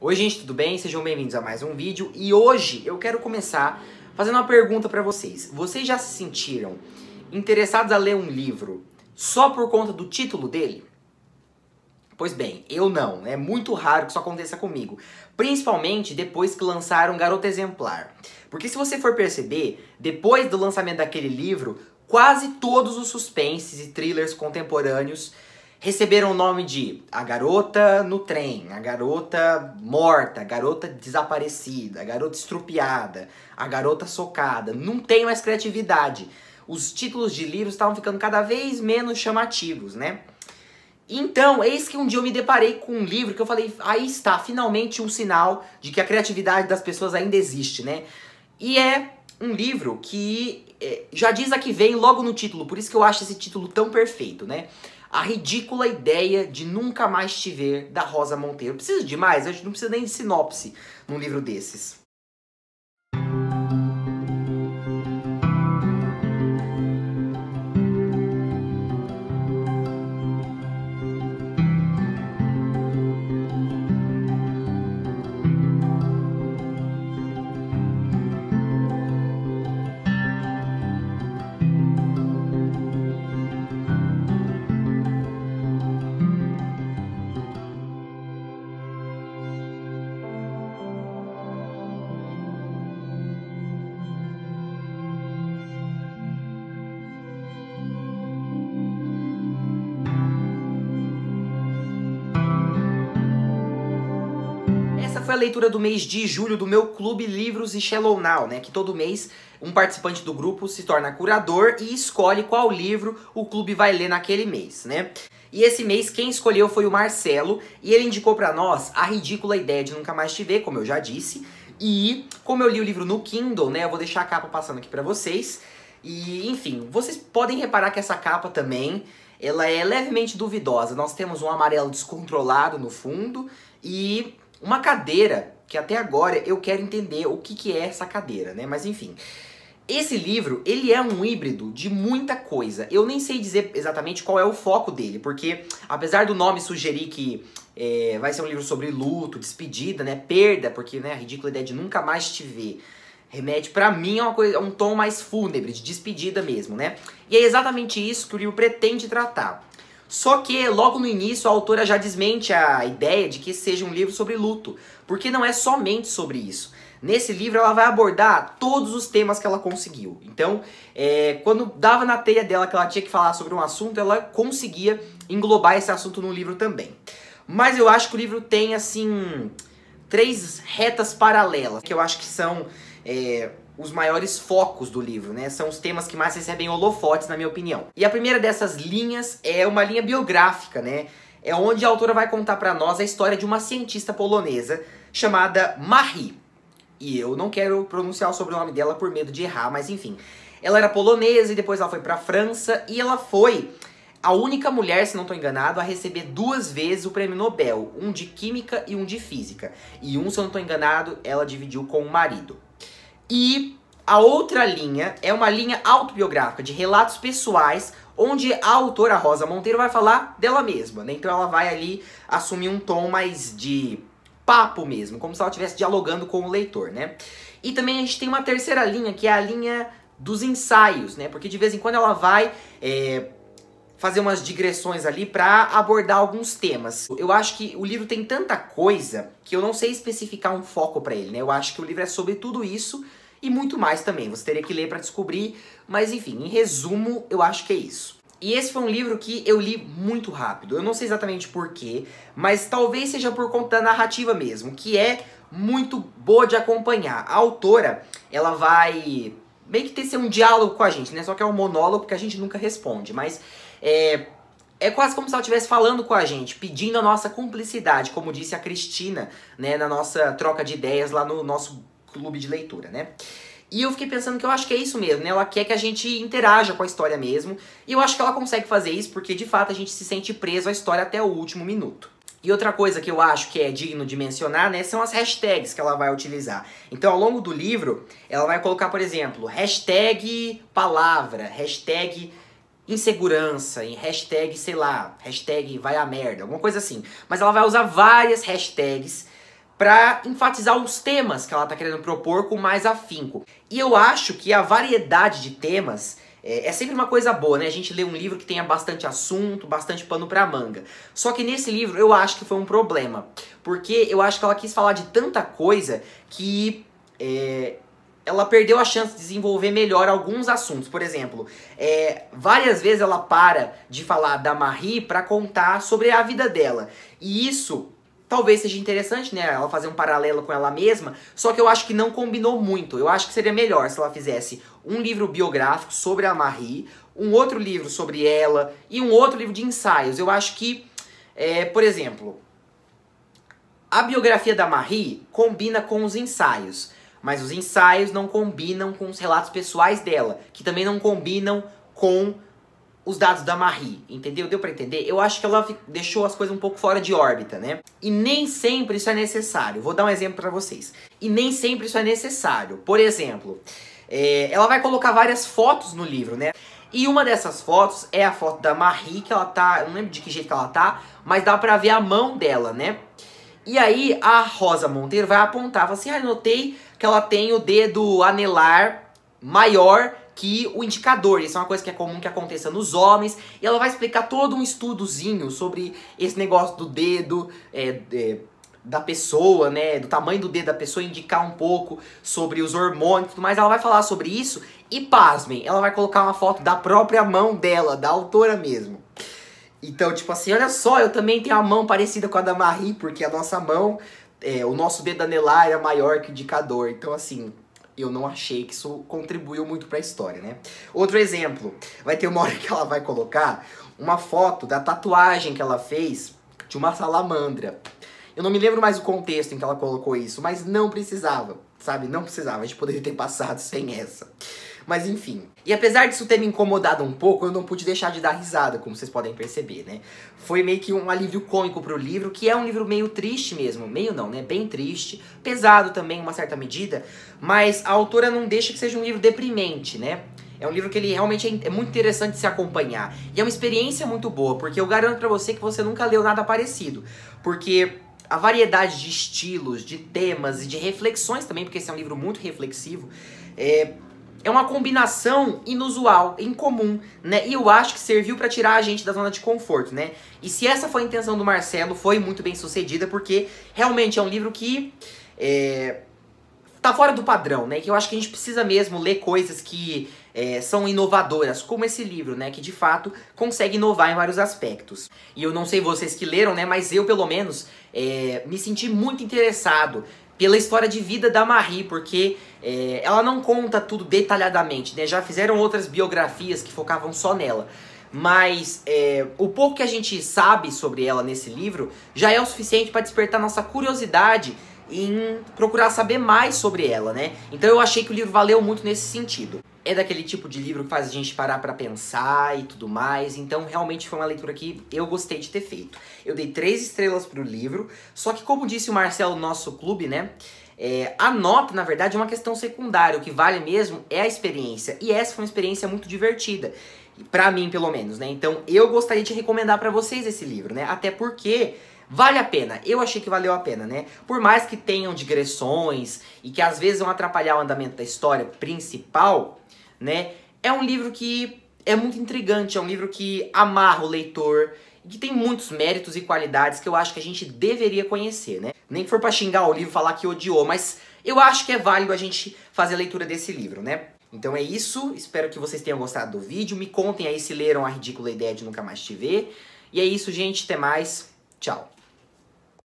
Oi gente, tudo bem? Sejam bem-vindos a mais um vídeo e hoje eu quero começar fazendo uma pergunta pra vocês. Vocês já se sentiram interessados a ler um livro só por conta do título dele? Pois bem, eu não. É muito raro que isso aconteça comigo. Principalmente depois que lançaram Garota Exemplar. Porque se você for perceber, depois do lançamento daquele livro, quase todos os suspenses e thrillers contemporâneos receberam o nome de A Garota no Trem, A Garota Morta, A Garota Desaparecida, A Garota Estrupiada, A Garota Socada. Não tem mais criatividade. Os títulos de livros estavam ficando cada vez menos chamativos, né? Então, eis que um dia eu me deparei com um livro que eu falei, aí está, finalmente um sinal de que a criatividade das pessoas ainda existe, né? E é um livro que já diz a que vem logo no título, por isso que eu acho esse título tão perfeito, né? A Ridícula Ideia de Nunca Mais Te Ver, da Rosa Monteiro. Precisa de mais? Eu não precisa nem de sinopse num livro desses. Essa foi a leitura do mês de julho do meu Clube Livros e Shallow Now, né? Que todo mês um participante do grupo se torna curador e escolhe qual livro o clube vai ler naquele mês, né? E esse mês quem escolheu foi o Marcelo e ele indicou pra nós A Ridícula Ideia de Nunca Mais Te Ver, como eu já disse. E como eu li o livro no Kindle, né? Eu vou deixar a capa passando aqui pra vocês. E, enfim, vocês podem reparar que essa capa também, ela é levemente duvidosa. Nós temos um amarelo descontrolado no fundo e uma cadeira, que até agora eu quero entender o que é essa cadeira, né? Mas enfim, esse livro, ele é um híbrido de muita coisa. Eu nem sei dizer exatamente qual é o foco dele, porque apesar do nome sugerir que vai ser um livro sobre luto, despedida, né? Perda, porque né, a ridícula ideia de nunca mais te ver remete pra mim a uma coisa, um tom mais fúnebre, de despedida mesmo, né? E é exatamente isso que o livro pretende tratar. Só que, logo no início, a autora já desmente a ideia de que seja um livro sobre luto, porque não é somente sobre isso. Nesse livro, ela vai abordar todos os temas que ela conseguiu. Então, quando dava na teia dela que ela tinha que falar sobre um assunto, ela conseguia englobar esse assunto no livro também. Mas eu acho que o livro tem, assim, 3 retas paralelas, que eu acho que são os maiores focos do livro, né? São os temas que mais recebem holofotes, na minha opinião. E a primeira dessas linhas é uma linha biográfica, né? É onde a autora vai contar pra nós a história de uma cientista polonesa chamada Marie. E eu não quero pronunciar o sobrenome dela por medo de errar, mas enfim. Ela era polonesa e depois ela foi pra França e ela foi a única mulher, se não estou enganado, a receber 2 vezes o prêmio Nobel. Um de Química e um de Física. E um, se eu não estou enganado, ela dividiu com o marido. E a outra linha é uma linha autobiográfica, de relatos pessoais, onde a autora Rosa Monteiro vai falar dela mesma, né? Então ela vai ali assumir um tom mais de papo mesmo, como se ela estivesse dialogando com o leitor, né? E também a gente tem uma terceira linha, que é a linha dos ensaios, né? Porque de vez em quando ela vai fazer umas digressões ali pra abordar alguns temas. Eu acho que o livro tem tanta coisa que eu não sei especificar um foco pra ele, né? Eu acho que o livro é sobre tudo isso e muito mais também. Você teria que ler pra descobrir, mas enfim, em resumo, eu acho que é isso. E esse foi um livro que eu li muito rápido. Eu não sei exatamente porquê, mas talvez seja por conta da narrativa mesmo, que é muito boa de acompanhar. A autora, ela vai meio que ser um diálogo com a gente, né? Só que é um monólogo que a gente nunca responde, mas é quase como se ela estivesse falando com a gente, pedindo a nossa cumplicidade, como disse a Cristina, né, na nossa troca de ideias lá no nosso clube de leitura, né? E eu fiquei pensando que eu acho que é isso mesmo, né? Ela quer que a gente interaja com a história mesmo, e eu acho que ela consegue fazer isso porque, de fato, a gente se sente preso à história até o último minuto. E outra coisa que eu acho que é digno de mencionar, né, são as hashtags que ela vai utilizar. Então, ao longo do livro, ela vai colocar, por exemplo, hashtag palavra, hashtag insegurança, em hashtag, sei lá, hashtag vai a merda, alguma coisa assim. Mas ela vai usar várias hashtags para enfatizar os temas que ela tá querendo propor com mais afinco. E eu acho que a variedade de temas é sempre uma coisa boa, né? A gente lê um livro que tenha bastante assunto, bastante pano pra manga. Só que nesse livro eu acho que foi um problema, porque eu acho que ela quis falar de tanta coisa que ela perdeu a chance de desenvolver melhor alguns assuntos. Por exemplo, várias vezes ela para de falar da Marie pra contar sobre a vida dela. E isso talvez seja interessante, né, ela fazer um paralelo com ela mesma, só que eu acho que não combinou muito. Eu acho que seria melhor se ela fizesse um livro biográfico sobre a Marie, um outro livro sobre ela e um outro livro de ensaios. Eu acho que, por exemplo, a biografia da Marie combina com os ensaios, mas os ensaios não combinam com os relatos pessoais dela, que também não combinam com os dados da Marie, entendeu? Deu pra entender? Eu acho que ela deixou as coisas um pouco fora de órbita, né? E nem sempre isso é necessário. Vou dar um exemplo pra vocês. E nem sempre isso é necessário. Por exemplo, ela vai colocar várias fotos no livro, né? E uma dessas fotos é a foto da Marie, que ela tá... Eu não lembro de que jeito que ela tá, mas dá pra ver a mão dela, né? E aí a Rosa Monteiro vai apontar, fala assim, notei que ela tem o dedo anelar maior que o indicador. Isso é uma coisa que é comum que aconteça nos homens. E ela vai explicar todo um estudozinho sobre esse negócio do dedo da pessoa, né? Do tamanho do dedo da pessoa, indicar um pouco sobre os hormônios e tudo mais. Ela vai falar sobre isso e, pasmem, ela vai colocar uma foto da própria mão dela, da autora mesmo. Então, tipo assim, olha só, eu também tenho a mão parecida com a da Marie, porque a nossa mão, o nosso dedo anelar é maior que o indicador. Então, assim, eu não achei que isso contribuiu muito pra história, né? Outro exemplo, vai ter uma hora que ela vai colocar uma foto da tatuagem que ela fez de uma salamandra. Eu não me lembro mais o contexto em que ela colocou isso, mas não precisava, sabe? Não precisava, a gente poderia ter passado sem essa. Mas enfim. E apesar disso ter me incomodado um pouco, eu não pude deixar de dar risada, como vocês podem perceber, né? Foi meio que um alívio cômico pro livro, que é um livro meio triste mesmo. Meio não, né? Bem triste. Pesado também, em uma certa medida. Mas a autora não deixa que seja um livro deprimente, né? É um livro que ele realmente é muito interessante de se acompanhar. E é uma experiência muito boa, porque eu garanto pra você que você nunca leu nada parecido. Porque a variedade de estilos, de temas e de reflexões também, porque esse é um livro muito reflexivo, é uma combinação inusual, incomum, né? E eu acho que serviu pra tirar a gente da zona de conforto, né? E se essa foi a intenção do Marcelo, foi muito bem sucedida, porque realmente é um livro que tá fora do padrão, né? Que eu acho que a gente precisa mesmo ler coisas que são inovadoras, como esse livro, né? Que de fato consegue inovar em vários aspectos. E eu não sei vocês que leram, né? Mas eu, pelo menos, me senti muito interessado pela história de vida da Marie, porque ela não conta tudo detalhadamente, né? Já fizeram outras biografias que focavam só nela. Mas o pouco que a gente sabe sobre ela nesse livro já é o suficiente para despertar nossa curiosidade em procurar saber mais sobre ela, né? Então eu achei que o livro valeu muito nesse sentido. É daquele tipo de livro que faz a gente parar pra pensar e tudo mais, então realmente foi uma leitura que eu gostei de ter feito. Eu dei 3 estrelas pro livro, só que como disse o Marcelo no nosso clube, né, a nota, na verdade, é uma questão secundária, o que vale mesmo é a experiência, e essa foi uma experiência muito divertida, pra mim pelo menos, né, então eu gostaria de recomendar pra vocês esse livro, né, até porque vale a pena, eu achei que valeu a pena, né? Por mais que tenham digressões e que às vezes vão atrapalhar o andamento da história principal, né? É um livro que é muito intrigante, é um livro que amarra o leitor e que tem muitos méritos e qualidades que eu acho que a gente deveria conhecer, né? Nem que for pra xingar o livro, falar que odiou, mas eu acho que é válido a gente fazer a leitura desse livro, né? Então é isso, espero que vocês tenham gostado do vídeo, me contem aí se leram A Ridícula Ideia de Nunca Mais Te Ver. E é isso, gente, até mais, tchau!